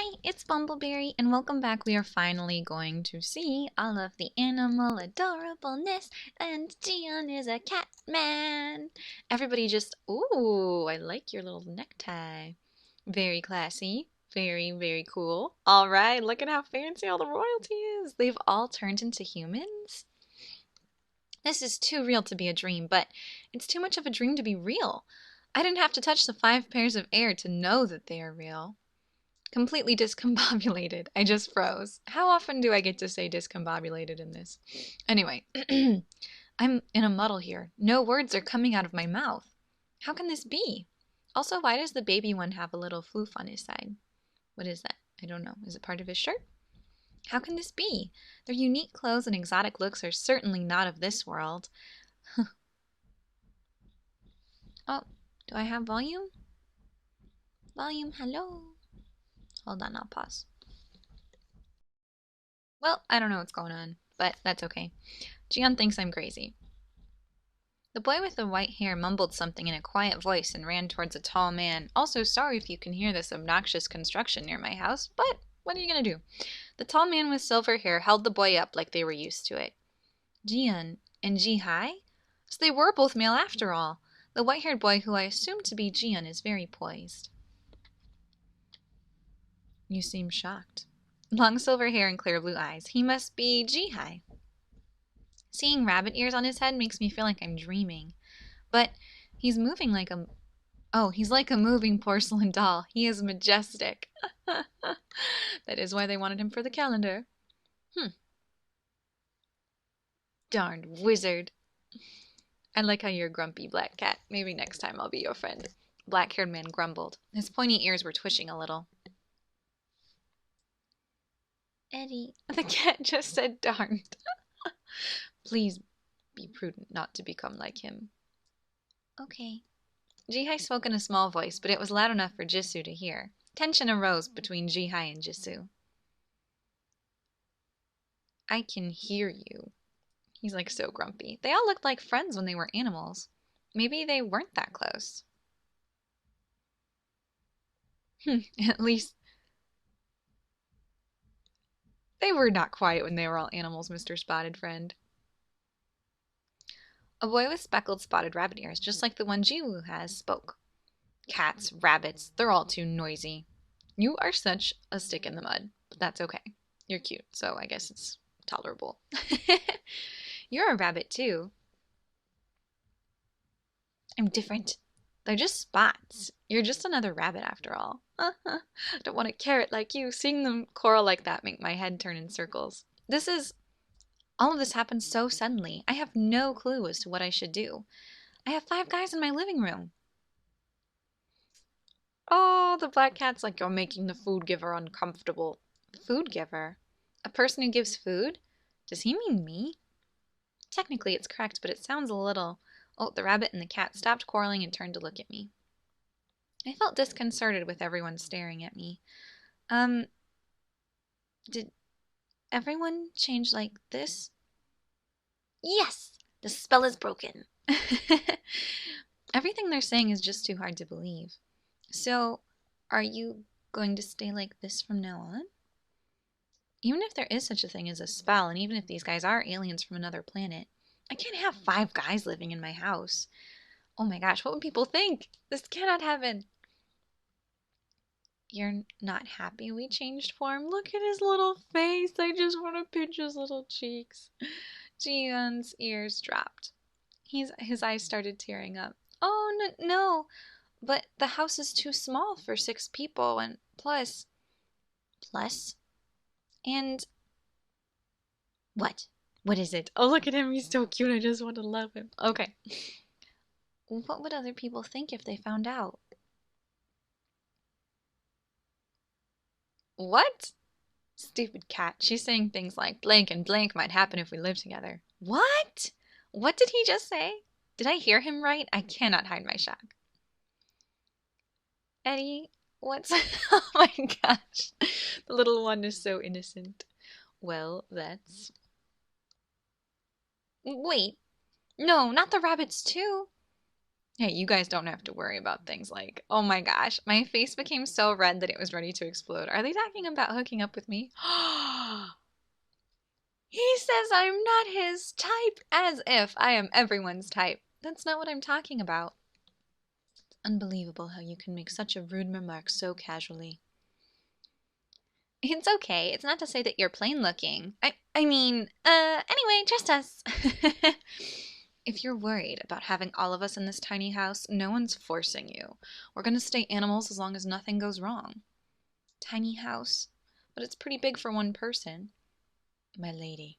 Hi, it's Bumbleberry, and welcome back. We are finally going to see all of the animal adorableness, and Jiyeon is a cat man. Everybody just, ooh, I like your little necktie. Very classy. Very, very cool. All right, look at how fancy all the royalty is. They've all turned into humans. This is too real to be a dream, but it's too much of a dream to be real. I didn't have to touch the 5 pairs of air to know that they are real. Completely discombobulated. I just froze. How often do I get to say discombobulated in this? Anyway, I'm in a muddle here. No words are coming out of my mouth. How can this be? Also, why does the baby one have a little floof on his side? What is that? I don't know. Is it part of his shirt? How can this be? Their unique clothes and exotic looks are certainly not of this world. Oh, do I have volume? Volume, hello? Hold on, I'll pause. Well, I don't know what's going on, but that's okay. Jiyeon thinks I'm crazy. The boy with the white hair mumbled something in a quiet voice and ran towards a tall man. Also, sorry if you can hear this obnoxious construction near my house, but what are you gonna do? The tall man with silver hair held the boy up like they were used to it. Jiyeon and Ji-hai? So they were both male after all. The white-haired boy, who I assumed to be Jiyeon, is very poised. You seem shocked. Long silver hair and clear blue eyes. He must be Ji-hai. Seeing rabbit ears on his head makes me feel like I'm dreaming. But he's moving like a... Oh, he's like a moving porcelain doll. He is majestic. That is why they wanted him for the calendar. Darned wizard. I like how you're a grumpy black cat. Maybe next time I'll be your friend. Black-haired man grumbled. His pointy ears were twitching a little. Eddie. The cat just said darned. Please be prudent not to become like him. Okay. Ji-hai spoke in a small voice, but it was loud enough for Jisoo to hear. Tension arose between Ji-hai and Jisoo. I can hear you. He's like so grumpy. They all looked like friends when they were animals. Maybe they weren't that close. At least they were not quiet when they were all animals, Mr. Spotted Friend. A boy with speckled spotted rabbit ears, just like the one Jiwoo has, spoke. Cats, rabbits, they're all too noisy. You are such a stick in the mud, but that's okay. You're cute, so I guess it's tolerable. You're a rabbit too. I'm different. They're just spots. You're just another rabbit after all. I don't want a carrot like you. Seeing them quarrel like that make my head turn in circles. All of this happened so suddenly. I have no clue as to what I should do. I have 5 guys in my living room. Oh, the black cat's like you're making the food giver uncomfortable. Food giver? A person who gives food? Does he mean me? Technically it's correct, but it sounds a little... Oh, the rabbit and the cat stopped quarreling and turned to look at me. I felt disconcerted with everyone staring at me. Did everyone change like this? Yes! The spell is broken. Everything they're saying is just too hard to believe. So, are you going to stay like this from now on? Even if there is such a thing as a spell, and even if these guys are aliens from another planet, I can't have 5 guys living in my house. Oh my gosh, what would people think? This cannot happen. You're not happy we changed form? Look at his little face. I just want to pinch his little cheeks. Jiyeon's ears dropped. His eyes started tearing up. Oh, no. But the house is too small for 6 people, and plus... Plus? And... What? What is it? Oh, look at him. He's so cute. I just want to love him. Okay. What would other people think if they found out? What? Stupid cat. She's saying things like blank and blank might happen if we live together. What? What did he just say? Did I hear him right? I cannot hide my shock. Eddie, what's... Oh my gosh. The little one is so innocent. Well, that's... Wait. No, not the rabbits too. Hey, you guys don't have to worry about things like, oh my gosh, my face became so red that it was ready to explode. Are they talking about hooking up with me? He says I'm not his type, as if I am everyone's type. That's not what I'm talking about. Unbelievable how you can make such a rude remark so casually. It's okay. It's not to say that you're plain looking. Anyway, trust us. If you're worried about having all of us in this tiny house, no one's forcing you. We're gonna stay animals as long as nothing goes wrong. Tiny house? But it's pretty big for one person. My lady.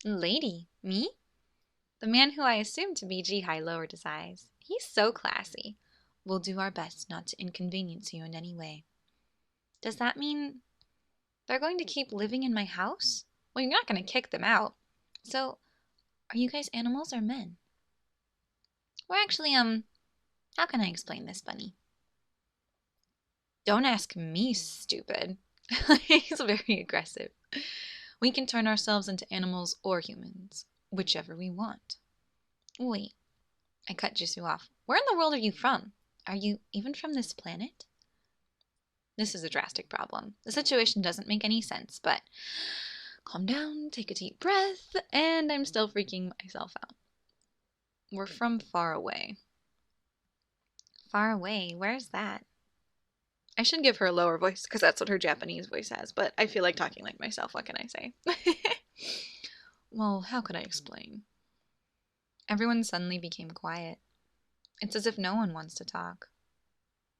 Lady? Me? The man who I assumed to be Jihai lowered his eyes. He's so classy. We'll do our best not to inconvenience you in any way. Does that mean they're going to keep living in my house? Well, you're not going to kick them out. So, are you guys animals or men? We're actually, how can I explain this, Bunny? Don't ask me, stupid. He's very aggressive. We can turn ourselves into animals or humans, whichever we want. Wait, I cut Jisoo off. Where in the world are you from? Are you even from this planet? This is a drastic problem. The situation doesn't make any sense, but calm down, take a deep breath, and I'm still freaking myself out. We're from far away. Far away? Where's that? I should give her a lower voice because that's what her Japanese voice has, but I feel like talking like myself. What can I say? Well, how could I explain? Everyone suddenly became quiet. It's as if no one wants to talk.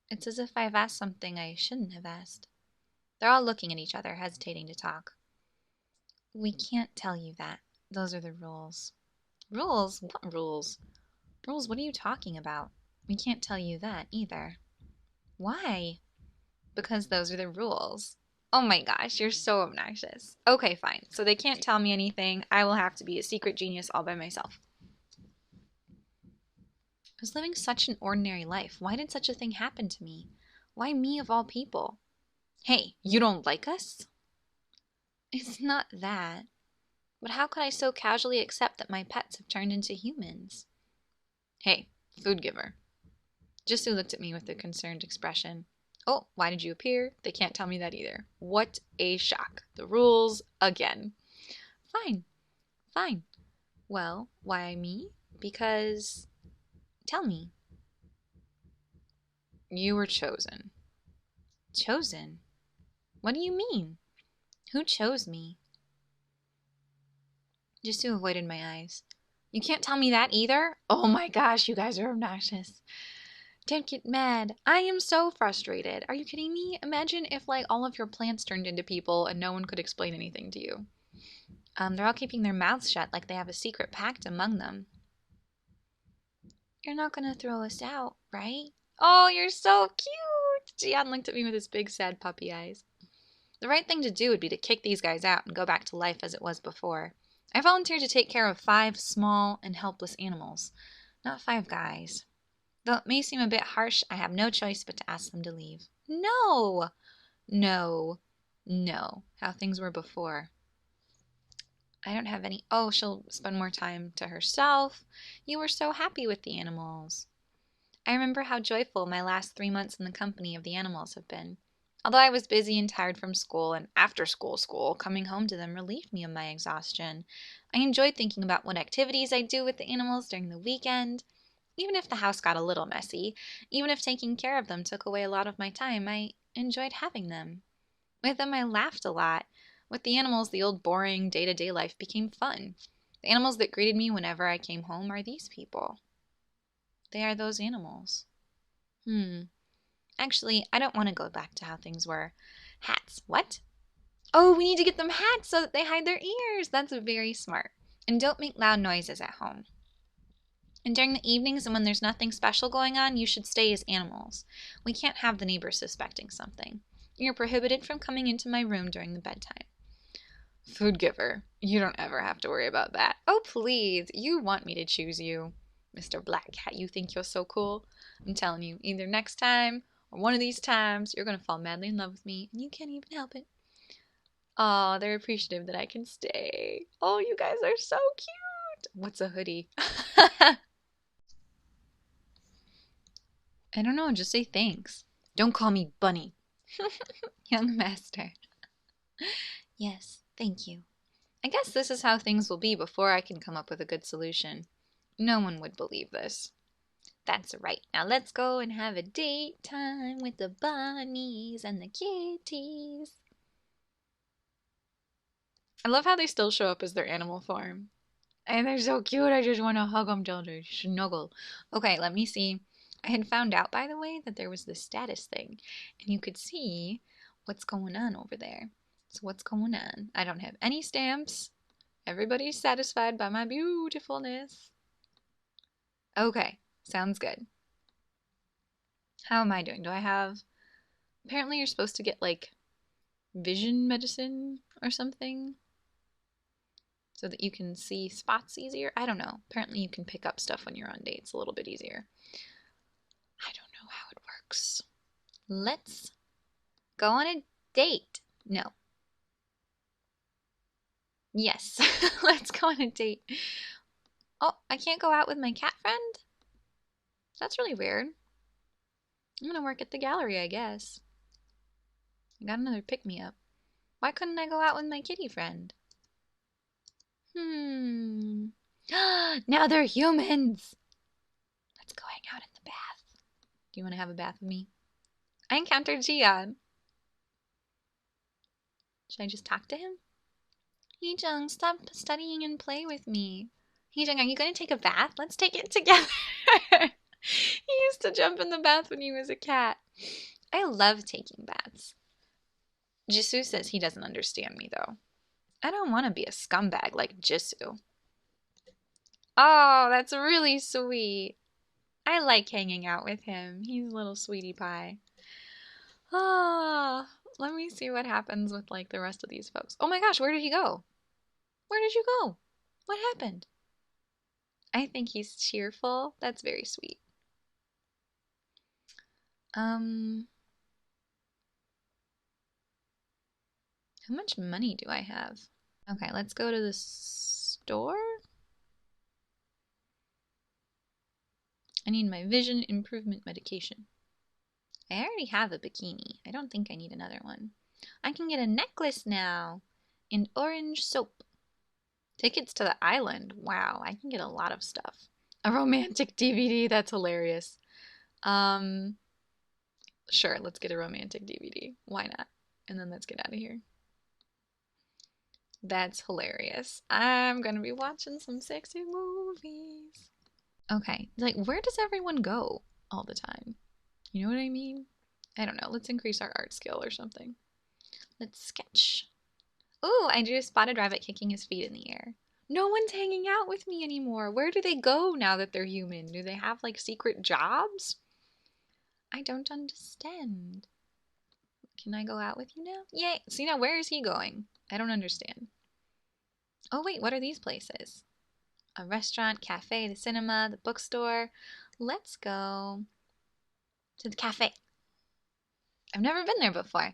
It's as if I've asked something I shouldn't have asked. They're all looking at each other, hesitating to talk. We can't tell you that. Those are the rules. Rules? What rules? Rules? What are you talking about? We can't tell you that either. Why? Because those are the rules. Oh my gosh, you're so obnoxious. Okay, fine. So they can't tell me anything. I will have to be a secret genius all by myself. I was living such an ordinary life. Why did such a thing happen to me? Why me of all people? Hey, you don't like us? It's not that. But how could I so casually accept that my pets have turned into humans? Hey, food giver. Jisoo looked at me with a concerned expression. Oh, why did you appear? They can't tell me that either. What a shock. The rules again. Fine. Fine. Well, why me? Because... Tell me. You were chosen. Chosen? What do you mean? Who chose me? Jisoo avoided my eyes. You can't tell me that either? Oh my gosh, you guys are obnoxious. Don't get mad. I am so frustrated. Are you kidding me? Imagine if like all of your plants turned into people and no one could explain anything to you. They're all keeping their mouths shut like they have a secret pact among them. You're not gonna throw us out, right? Oh, you're so cute! Jiyeon looked at me with his big sad puppy eyes. The right thing to do would be to kick these guys out and go back to life as it was before. I volunteered to take care of 5 small and helpless animals, not 5 guys. Though it may seem a bit harsh, I have no choice but to ask them to leave. No! No. No. How things were before. I don't have any... Oh, she'll spend more time to herself. You were so happy with the animals. I remember how joyful my last 3 months in the company of the animals have been. Although I was busy and tired from school and after school, coming home to them relieved me of my exhaustion. I enjoyed thinking about what activities I'd do with the animals during the weekend. Even if the house got a little messy, even if taking care of them took away a lot of my time, I enjoyed having them. With them I laughed a lot. With the animals, the old boring day-to-day life became fun. The animals that greeted me whenever I came home are these people. They are those animals. Actually, I don't want to go back to how things were. Hats. What? Oh, we need to get them hats so that they hide their ears. That's very smart. And don't make loud noises at home. And during the evenings and when there's nothing special going on, you should stay as animals. We can't have the neighbors suspecting something. You're prohibited from coming into my room during the bedtime. Food giver. You don't ever have to worry about that. Oh, please. You want me to choose you. Mr. Black Cat, you think you're so cool? I'm telling you, either next time or one of these times, you're going to fall madly in love with me, and you can't even help it. Aw, they're appreciative that I can stay. Oh, you guys are so cute. What's a hoodie? I don't know, just say thanks. Don't call me Bunny. Young master. Yes, thank you. I guess this is how things will be before I can come up with a good solution. No one would believe this. That's right. Now let's go and have a date time with the bunnies and the kitties. I love how they still show up as their animal form. And they're so cute. I just want to hug them, children. Snuggle. Okay, let me see. I had found out, by the way, that there was this status thing. And you could see what's going on over there. So what's going on? I don't have any stamps. Everybody's satisfied by my beautifulness. Okay, sounds good. How am I doing? Do I have... Apparently you're supposed to get, like, vision medicine or something, so that you can see spots easier. I don't know. Apparently you can pick up stuff when you're on dates a little bit easier. I don't know how it works. Let's go on a date. No. Yes, let's go on a date. Oh, I can't go out with my cat friend? That's really weird. I'm gonna work at the gallery, I guess. I got another pick-me-up. Why couldn't I go out with my kitty friend? Now they're humans! Let's go hang out in the bath. Do you want to have a bath with me? I encountered Jiyeon. Should I just talk to him? Hee-jung, stop studying and play with me. Hee-jung, are you going to take a bath? Let's take it together. He used to jump in the bath when he was a cat. I love taking baths. Jisoo says he doesn't understand me, though. I don't want to be a scumbag like Jisoo. Oh, that's really sweet. I like hanging out with him. He's a little sweetie pie. Ah, let me see what happens with, like, the rest of these folks. Oh my gosh, where did he go? Where did you go? What happened? I think he's cheerful. That's very sweet. How much money do I have? Okay, let's go to the store. I need my vision improvement medication. I already have a bikini. I don't think I need another one. I can get a necklace now. And orange soap. Tickets to the island. Wow, I can get a lot of stuff. A romantic DVD. That's hilarious. Sure, let's get a romantic DVD. Why not? And then let's get out of here. That's hilarious. I'm gonna be watching some sexy movies. Okay, like, where does everyone go all the time? You know what I mean? I don't know. Let's increase our art skill or something. Let's sketch. Ooh, I just spotted Rabbit kicking his feet in the air. No one's hanging out with me anymore. Where do they go now that they're human? Do they have, like, secret jobs? I don't understand. Can I go out with you now? Yay! See, now where is he going? I don't understand. Oh wait, what are these places? A restaurant, cafe, the cinema, the bookstore. Let's go to the cafe. I've never been there before.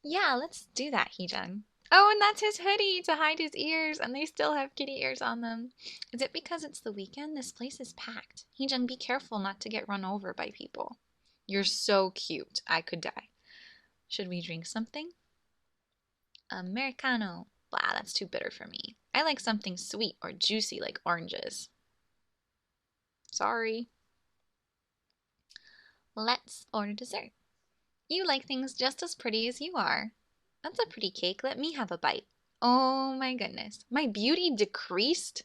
Yeah, let's do that, Hee-jung. Oh, and that's his hoodie to hide his ears, and they still have kitty ears on them. Is it because it's the weekend? This place is packed. Hee-jung, be careful not to get run over by people. You're so cute. I could die. Should we drink something? Americano. Blah, that's too bitter for me. I like something sweet or juicy like oranges. Sorry. Let's order dessert. You like things just as pretty as you are. That's a pretty cake. Let me have a bite. Oh my goodness. My beauty decreased?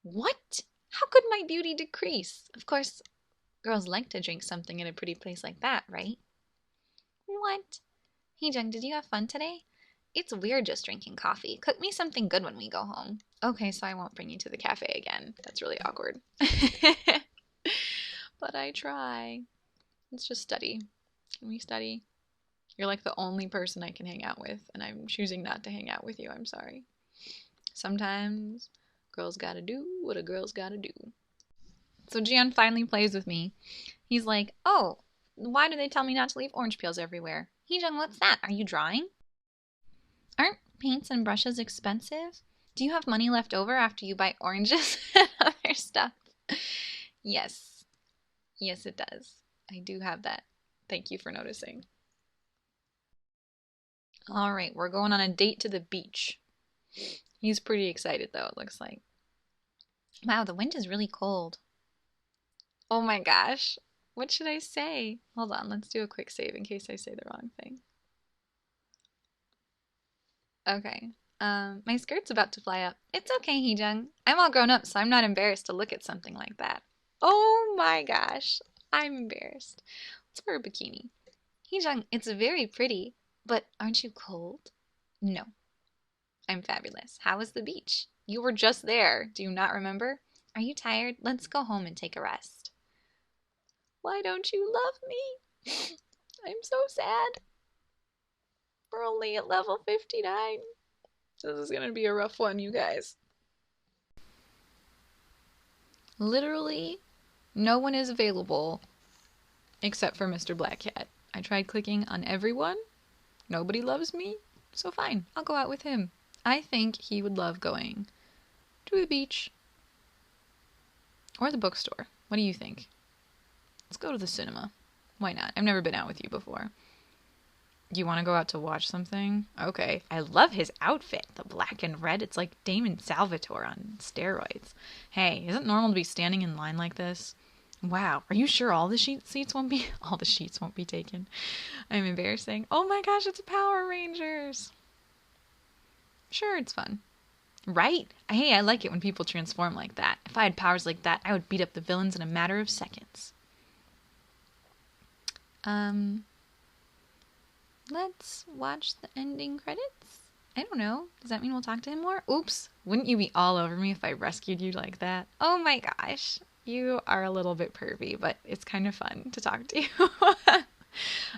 What? How could my beauty decrease? Of course, girls like to drink something in a pretty place like that, right? What? Hee-jung, did you have fun today? It's weird just drinking coffee. Cook me something good when we go home. Okay, so I won't bring you to the cafe again. That's really awkward. But I try. Let's just study. Can we study? You're like the only person I can hang out with, and I'm choosing not to hang out with you. I'm sorry. Sometimes girls gotta do what a girl's gotta do. So Jiyeon finally plays with me. He's like, oh, why do they tell me not to leave orange peels everywhere? Hee-jung, what's that? Are you drawing? Aren't paints and brushes expensive? Do you have money left over after you buy oranges and other stuff? Yes. Yes, it does. I do have that. Thank you for noticing. All right, we're going on a date to the beach. He's pretty excited though, it looks like. Wow, the wind is really cold. Oh my gosh. What should I say? Hold on, let's do a quick save in case I say the wrong thing. Okay. My skirt's about to fly up. It's okay, Heejung. I'm all grown up, so I'm not embarrassed to look at something like that. Oh my gosh. I'm embarrassed. Let's wear a bikini. Heejung, it's very pretty, but aren't you cold? No, I'm fabulous. How was the beach? You were just there. Do you not remember? Are you tired? Let's go home and take a rest. Why don't you love me? I'm so sad. We're only at level 59. This is gonna be a rough one, you guys. Literally, no one is available except for Mr. Black Cat. I tried clicking on everyone. Nobody loves me, so fine, I'll go out with him. I think he would love going to the beach or the bookstore. What do you think? Let's go to the cinema. Why not? I've never been out with you before. Do you want to go out to watch something? Okay. I love his outfit. The black and red. It's like Damon Salvatore on steroids. Hey, is it normal to be standing in line like this? Wow. Are you sure all the seats won't be... All the sheets won't be taken? I'm embarrassing. Oh my gosh, it's Power Rangers. Sure, it's fun. Right? Hey, I like it when people transform like that. If I had powers like that, I would beat up the villains in a matter of seconds. Let's watch the ending credits? I don't know. Does that mean we'll talk to him more? Oops. Wouldn't you be all over me if I rescued you like that? Oh my gosh. You are a little bit pervy, but it's kind of fun to talk to you.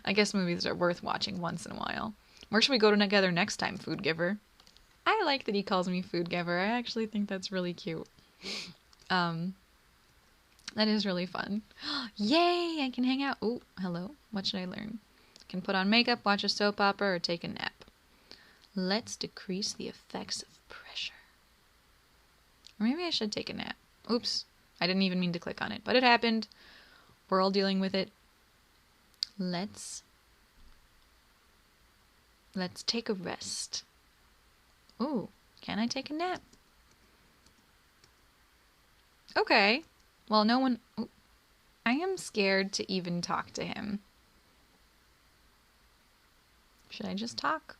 I guess movies are worth watching once in a while. Where should we go together next time, Food Giver? I like that he calls me Food Giver. I actually think that's really cute. That is really fun. Yay! I can hang out. Oh, hello. What should I learn? I can put on makeup, watch a soap opera, or take a nap. Let's decrease the effects of pressure. Or maybe I should take a nap. Oops. I didn't even mean to click on it, but it happened. We're all dealing with it. Let's take a rest. Ooh, can I take a nap? Okay. Well, no one... Ooh. I am scared to even talk to him. Should I just talk?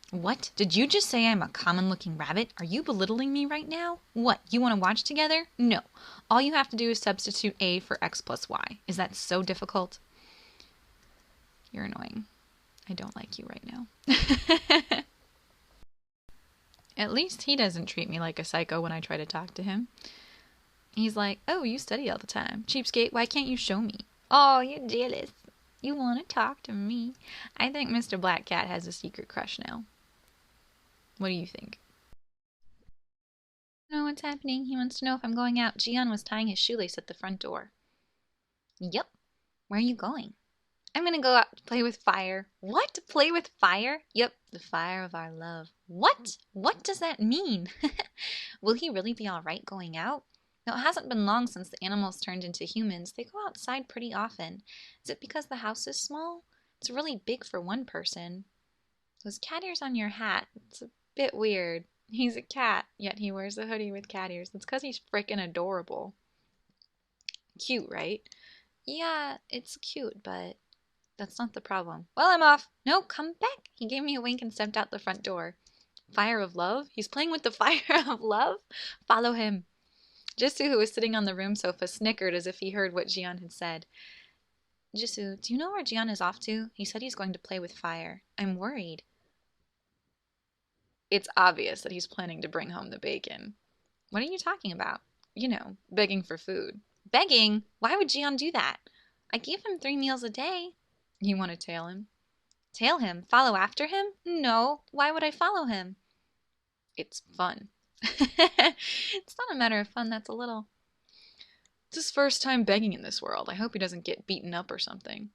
What? Did you just say I'm a common-looking rabbit? Are you belittling me right now? What? You want to watch together? No. All you have to do is substitute A for X plus Y. Is that so difficult? You're annoying. I don't like you right now. At least he doesn't treat me like a psycho when I try to talk to him. He's like, oh, you study all the time. Cheapskate, why can't you show me? Oh, you're jealous. You want to talk to me. I think Mr. Black Cat has a secret crush now. What do you think? I don't know what's happening. He wants to know if I'm going out. Jiyeon was tying his shoelace at the front door. Yep. Where are you going? I'm gonna go out to play with fire. What? Play with fire? Yep, the fire of our love. What? What does that mean? Will he really be alright going out? Now, it hasn't been long since the animals turned into humans. They go outside pretty often. Is it because the house is small? It's really big for one person. Those cat ears on your hat. It's a bit weird. He's a cat, yet he wears a hoodie with cat ears. It's because he's frickin' adorable. Cute, right? Yeah, it's cute, but that's not the problem. Well, I'm off. No, come back. He gave me a wink and stepped out the front door. Fire of love? He's playing with the fire of love? Follow him. Jisoo, who was sitting on the room sofa, snickered as if he heard what Jiyeon had said. Jisoo, do you know where Jiyeon is off to? He said he's going to play with fire. I'm worried. It's obvious that he's planning to bring home the bacon. What are you talking about? You know, begging for food. Begging? Why would Jiyeon do that? I give him 3 meals a day. You want to tail him? Tail him? Follow after him? No. Why would I follow him? It's fun. It's not a matter of fun, that's a little... It's his first time begging in this world. I hope he doesn't get beaten up or something.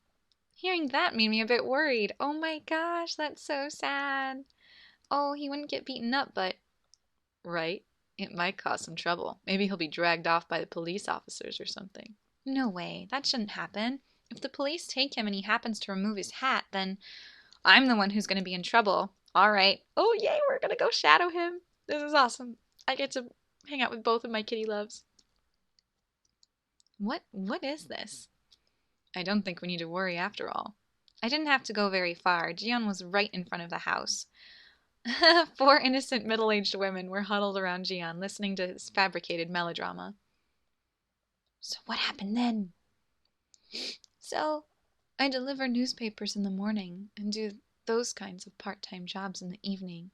Hearing that made me a bit worried. Oh my gosh, that's so sad. Oh, he wouldn't get beaten up, but... Right? It might cause some trouble. Maybe he'll be dragged off by the police officers or something. No way, that shouldn't happen. If the police take him and he happens to remove his hat, then I'm the one who's going to be in trouble. All right. Oh, yay, we're going to go shadow him. This is awesome. I get to hang out with both of my kitty loves. What is this? I don't think we need to worry after all. I didn't have to go very far. Jiyeon was right in front of the house. 4 innocent middle-aged women were huddled around Jiyeon, listening to his fabricated melodrama. So what happened then? So, I deliver newspapers in the morning and do those kinds of part-time jobs in the evening.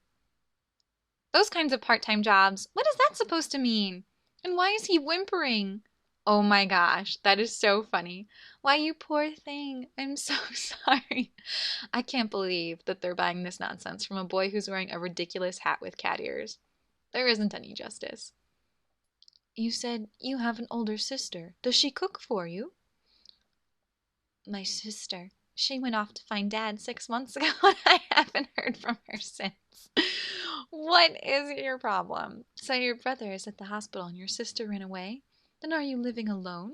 Those kinds of part-time jobs? What is that supposed to mean? And why is he whimpering? Oh my gosh, that is so funny. Why, you poor thing. I'm so sorry. I can't believe that they're buying this nonsense from a boy who's wearing a ridiculous hat with cat ears. There isn't any justice. You said you have an older sister. Does she cook for you? My sister. She went off to find Dad 6 months ago and I haven't heard from her since. What is your problem? So your brother is at the hospital and your sister ran away? Then are you living alone?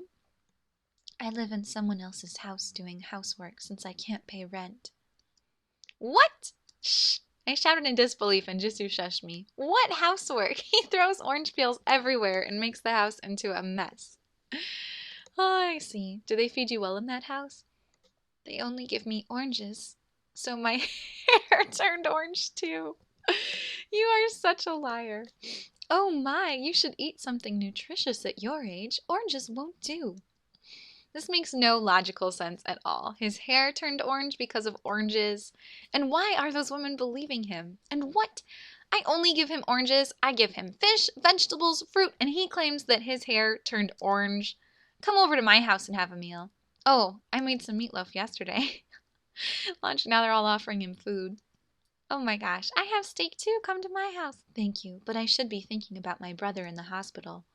I live in someone else's house doing housework since I can't pay rent. What? Shh! I shouted in disbelief and Jisoo shushed me. What housework? He throws orange peels everywhere and makes the house into a mess. Oh, I see. Do they feed you well in that house? They only give me oranges, so my hair turned orange too. You are such a liar. Oh my, you should eat something nutritious at your age. Oranges won't do. This makes no logical sense at all. His hair turned orange because of oranges. And why are those women believing him? And what? I only give him oranges. I give him fish, vegetables, fruit, and he claims that his hair turned orange. Come over to my house and have a meal. Oh, I made some meatloaf yesterday. Lunch, now they're all offering him food. Oh my gosh, I have steak too. Come to my house. Thank you, but I should be thinking about my brother in the hospital.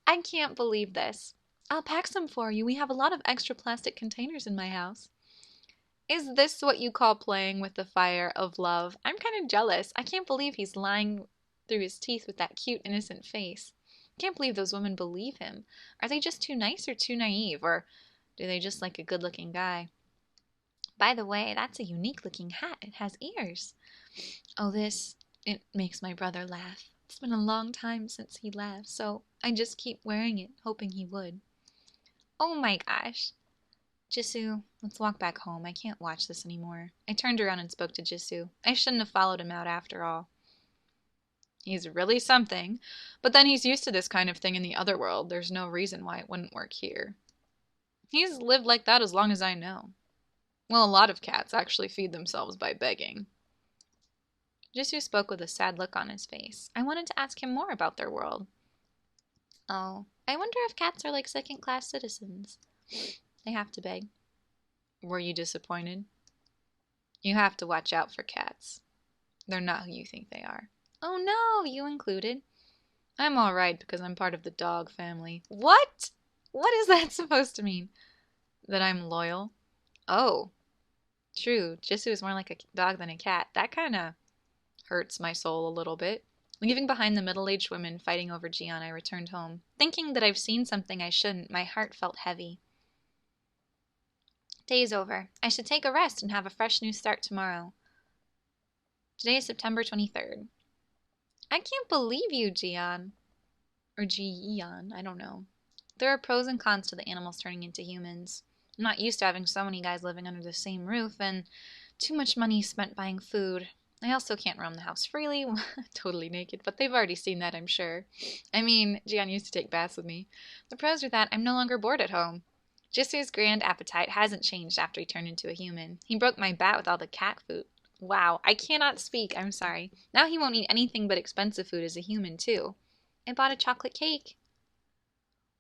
I can't believe this. I'll pack some for you. We have a lot of extra plastic containers in my house. Is this what you call playing with the fire of love? I'm kind of jealous. I can't believe he's lying through his teeth with that cute, innocent face. I can't believe those women believe him. Are they just too nice or too naive? Or do they just like a good-looking guy? By the way, that's a unique-looking hat. It has ears. Oh, it makes my brother laugh. It's been a long time since he laughed, so I just keep wearing it, hoping he would. Oh my gosh. Jisoo, let's walk back home. I can't watch this anymore. I turned around and spoke to Jisoo. I shouldn't have followed him out after all. He's really something, but then he's used to this kind of thing in the other world. There's no reason why it wouldn't work here. He's lived like that as long as I know. Well, a lot of cats actually feed themselves by begging. Jisoo spoke with a sad look on his face. I wanted to ask him more about their world. Oh, I wonder if cats are like second-class citizens. They have to beg. Were you disappointed? You have to watch out for cats. They're not who you think they are. Oh no, you included. I'm alright because I'm part of the dog family. What? What is that supposed to mean? That I'm loyal? Oh. True, Jisoo is more like a dog than a cat. That kind of hurts my soul a little bit. Leaving behind the middle-aged women fighting over Jiyeon, I returned home. Thinking that I've seen something I shouldn't, my heart felt heavy. Day's over. I should take a rest and have a fresh new start tomorrow. Today is September 23rd. I can't believe you, Jiyeon. Or Jiyeon, I don't know. There are pros and cons to the animals turning into humans. I'm not used to having so many guys living under the same roof, and too much money spent buying food. I also can't roam the house freely, totally naked, but they've already seen that, I'm sure. I mean, Jiyeon used to take baths with me. The pros are that I'm no longer bored at home. Jisoo's grand appetite hasn't changed after he turned into a human. He broke my bat with all the cat food. Wow, I cannot speak, I'm sorry. Now he won't eat anything but expensive food as a human, too. I bought a chocolate cake.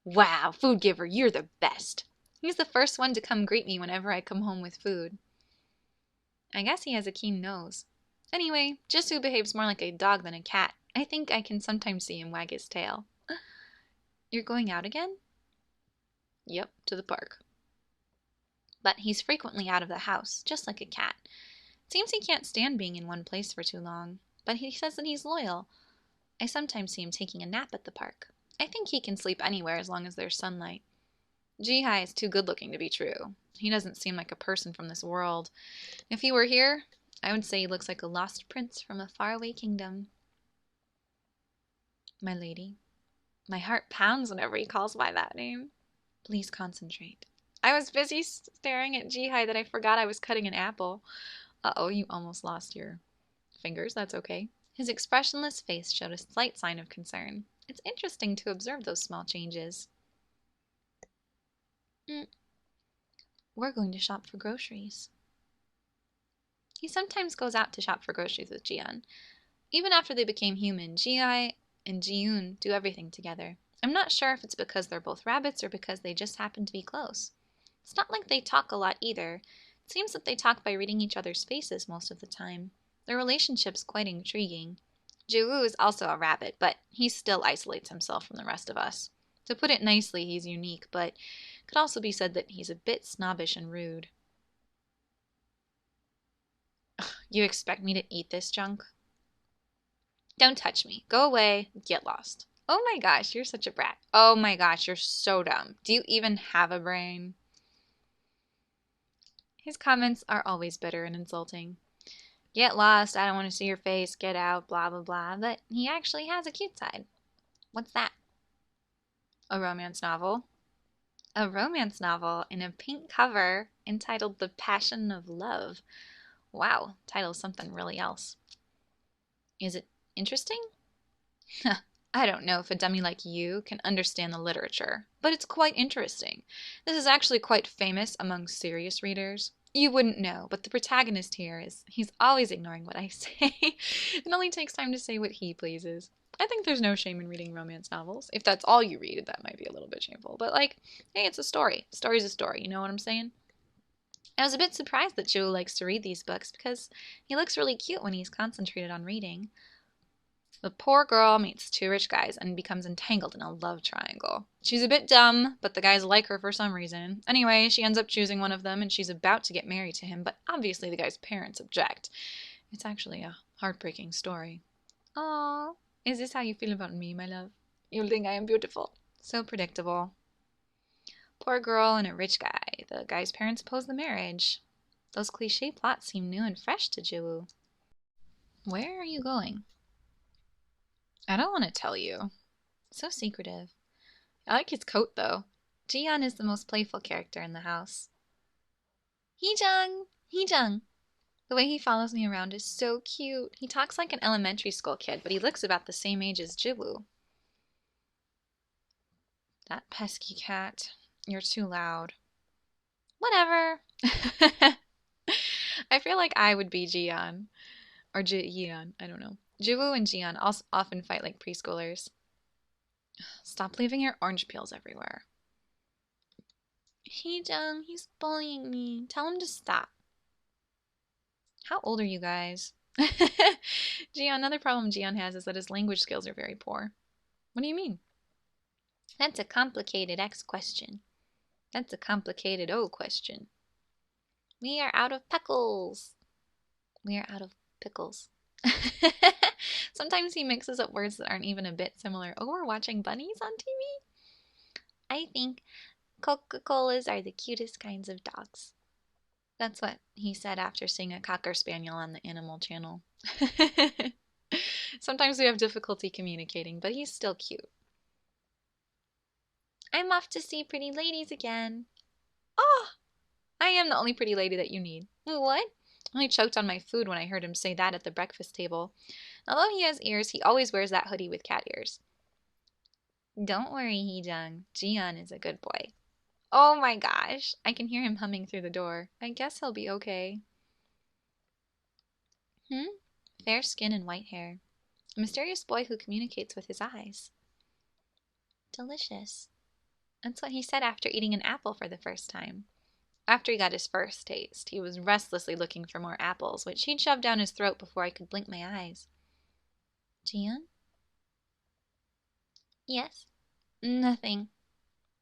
Wow, food giver, you're the best. He's the first one to come greet me whenever I come home with food. I guess he has a keen nose. Anyway, Jisoo behaves more like a dog than a cat. I think I can sometimes see him wag his tail. You're going out again? Yep, to the park. But he's frequently out of the house, just like a cat. It seems he can't stand being in one place for too long, but he says that he's loyal. I sometimes see him taking a nap at the park. I think he can sleep anywhere as long as there's sunlight. Jihai is too good looking to be true. He doesn't seem like a person from this world. If he were here, I would say he looks like a lost prince from a faraway kingdom. My lady. My heart pounds whenever he calls by that name. Please concentrate. I was busy staring at Jihai that I forgot I was cutting an apple. Uh-oh, you almost lost your fingers. That's okay. His expressionless face showed a slight sign of concern. It's interesting to observe those small changes. We're going to shop for groceries. He sometimes goes out to shop for groceries with Jiyeon. Even after they became human, Ji and Jiyeon do everything together. I'm not sure if it's because they're both rabbits or because they just happen to be close. It's not like they talk a lot either. It seems that they talk by reading each other's faces most of the time. Their relationship's quite intriguing. Jiwoo is also a rabbit, but he still isolates himself from the rest of us. To put it nicely, he's unique, but it could also be said that he's a bit snobbish and rude. You expect me to eat this junk? Don't touch me. Go away. Get lost. Oh my gosh, you're such a brat. Oh my gosh, you're so dumb. Do you even have a brain? His comments are always bitter and insulting. Get lost, I don't want to see your face, get out, blah blah blah, but he actually has a cute side. What's that? A romance novel. A romance novel in a pink cover entitled The Passion of Love. Wow, title's something really else. Is it interesting? I don't know if a dummy like you can understand the literature, but it's quite interesting. This is actually quite famous among serious readers. You wouldn't know, but the protagonist here he's always ignoring what I say. It only takes time to say what he pleases. I think there's no shame in reading romance novels. If that's all you read, that might be a little bit shameful. But like, hey, it's a story. A story's a story, you know what I'm saying? I was a bit surprised that Joe likes to read these books because he looks really cute when he's concentrated on reading. The poor girl meets two rich guys and becomes entangled in a love triangle. She's a bit dumb, but the guys like her for some reason. Anyway, she ends up choosing one of them and she's about to get married to him, but obviously the guy's parents object. It's actually a heartbreaking story. Aww, is this how you feel about me, my love? You think I am beautiful? So predictable. Poor girl and a rich guy. The guy's parents oppose the marriage. Those cliche plots seem new and fresh to Jiwoo. Where are you going? I don't want to tell you. So secretive. I like his coat, though. Jiyeon is the most playful character in the house. Heejung! Heejung! The way he follows me around is so cute. He talks like an elementary school kid, but he looks about the same age as Jiwoo. That pesky cat. You're too loud. Whatever. I feel like I would be Jiyeon. Or Jiyeon, I don't know. Jiwoo and Jiyeon also often fight like preschoolers. Stop leaving your orange peels everywhere. Heejung, he's bullying me. Tell him to stop. How old are you guys? Jiyeon, another problem Jiyeon has is that his language skills are very poor. What do you mean? That's a complicated X question. That's a complicated O question. We are out of pickles. We are out of pickles. Sometimes he mixes up words that aren't even a bit similar. Oh, we're watching bunnies on TV? I think Coca-Colas are the cutest kinds of dogs. That's what he said after seeing a Cocker Spaniel on the Animal Channel. Sometimes we have difficulty communicating, but he's still cute. I'm off to see pretty ladies again. Oh, I am the only pretty lady that you need. What? I only choked on my food when I heard him say that at the breakfast table. Although he has ears, he always wears that hoodie with cat ears. Don't worry, Heejung. Jiyeon is a good boy. Oh my gosh. I can hear him humming through the door. I guess he'll be okay. Fair skin and white hair. A mysterious boy who communicates with his eyes. Delicious. That's what he said after eating an apple for the first time. After he got his first taste, he was restlessly looking for more apples, which he'd shoved down his throat before I could blink my eyes. Jiyeon? Yes. Nothing.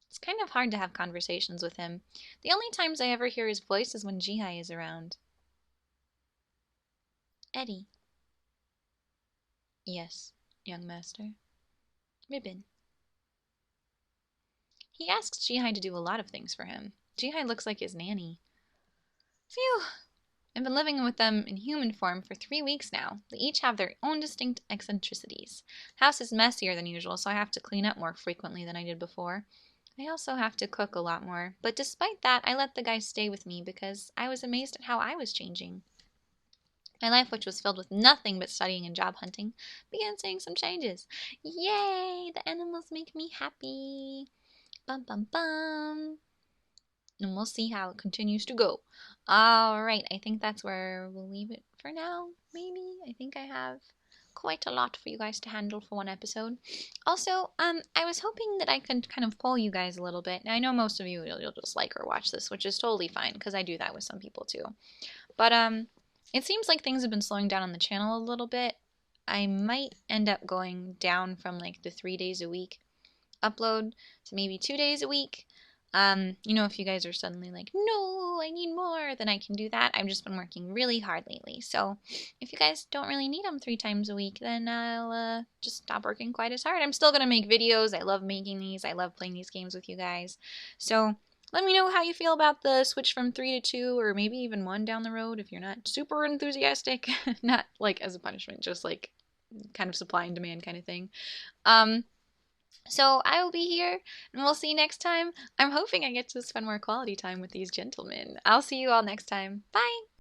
It's kind of hard to have conversations with him. The only times I ever hear his voice is when Jihai is around. Eddie. Yes, young master. Ribbon. He asks Jiyeon to do a lot of things for him. Jiyeon looks like his nanny. Phew! I've been living with them in human form for 3 weeks now. They each have their own distinct eccentricities. The house is messier than usual, so I have to clean up more frequently than I did before. I also have to cook a lot more, but despite that, I let the guys stay with me because I was amazed at how I was changing. My life, which was filled with nothing but studying and job hunting, began seeing some changes. Yay! The animals make me happy. Bum bum bum. And we'll see how it continues to go. Alright, I think that's where we'll leave it for now, maybe. I think I have quite a lot for you guys to handle for one episode. Also, I was hoping that I could kind of poll you guys a little bit. Now, I know most of you, you'll just like or watch this, which is totally fine, because I do that with some people too. But, it seems like things have been slowing down on the channel a little bit. I might end up going down from like the 3 days a week upload to maybe 2 days a week. You know, if you guys are suddenly like, no, I need more, then I can do that. I've just been working really hard lately. So if you guys don't really need them 3 times a week, then I'll just stop working quite as hard. I'm still going to make videos. I love making these. I love playing these games with you guys. So let me know how you feel about the switch from 3 to 2, or maybe even 1 down the road if you're not super enthusiastic. Not like as a punishment, just like kind of supply and demand kind of thing. So I will be here, and we'll see you next time. I'm hoping I get to spend more quality time with these gentlemen. I'll see you all next time. Bye!